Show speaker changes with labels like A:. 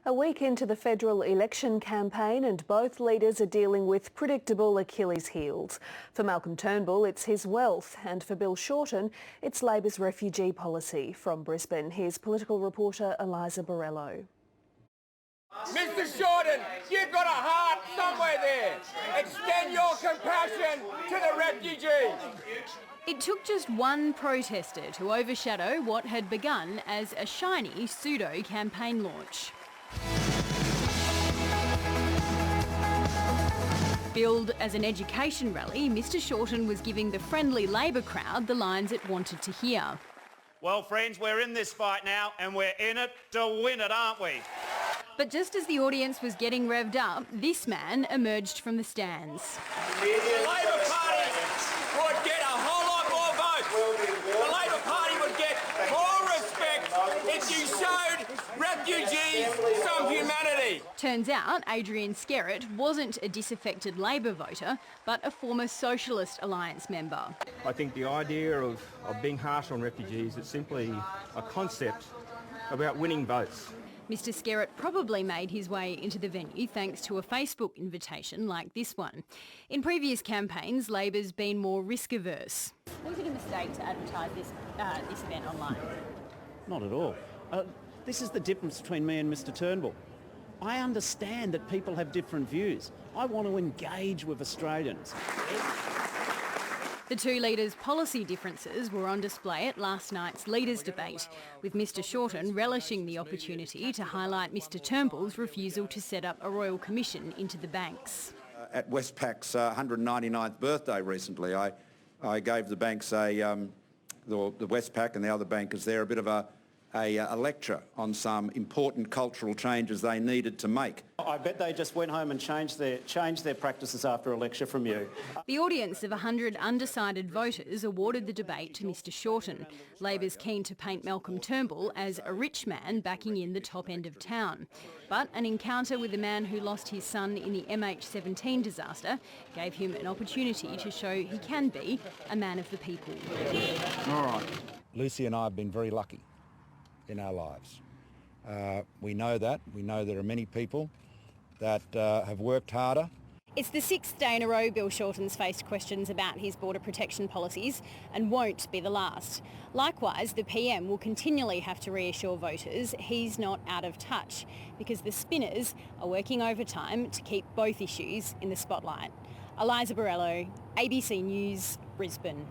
A: A week into the federal election campaign and both leaders are dealing with predictable Achilles heels. For Malcolm Turnbull, it's his wealth, and for Bill Shorten, it's Labor's refugee policy. From Brisbane, here's political reporter Eliza Borrello.
B: Mr. Shorten, you've got a heart somewhere there. Extend your compassion to the refugees.
C: It took just one protester to overshadow what had begun as a shiny pseudo-campaign launch. Billed as an education rally, Mr. Shorten was giving the friendly Labor crowd the lines it wanted to hear.
D: Well, friends, we're in this fight now and we're in it to win it, aren't we?
C: But just as the audience was getting revved up, this man emerged from the stands.
B: The Labor Party would get a whole lot more votes. The Labor Party would get more respect if you showed refugees some humanity.
C: Turns out Adrian Skerritt wasn't a disaffected Labor voter, but a former Socialist Alliance member.
E: I think the idea of being harsh on refugees is simply a concept about winning votes.
C: Mr. Skerritt probably made his way into the venue thanks to a Facebook invitation like this one. In previous campaigns, Labor's been more risk-averse. Was it a mistake to advertise this event online?
F: Not at all. This is the difference between me and Mr. Turnbull. I understand that people have different views. I want to engage with Australians.
C: The two leaders' policy differences were on display at last night's leaders' debate, with Mr. Shorten relishing the opportunity to highlight Mr. Turnbull's refusal to set up a royal commission into the banks.
G: At Westpac's 199th birthday recently, I gave the banks the Westpac and the other bankers there a bit of a lecture on some important cultural changes they needed to make.
F: I bet they just went home and changed their practices after a lecture from you.
C: The audience of 100 undecided voters awarded the debate to Mr. Shorten. Labor's keen to paint Malcolm Turnbull as a rich man backing in the top end of town. But an encounter with a man who lost his son in the MH17 disaster gave him an opportunity to show he can be a man of the people.
H: All right. Lucy and I have been very lucky in our lives. We know that. We know there are many people that have worked harder.
C: It's the sixth day in a row Bill Shorten's faced questions about his border protection policies and won't be the last. Likewise, the PM will continually have to reassure voters he's not out of touch because the spinners are working overtime to keep both issues in the spotlight. Eliza Borrello, ABC News, Brisbane.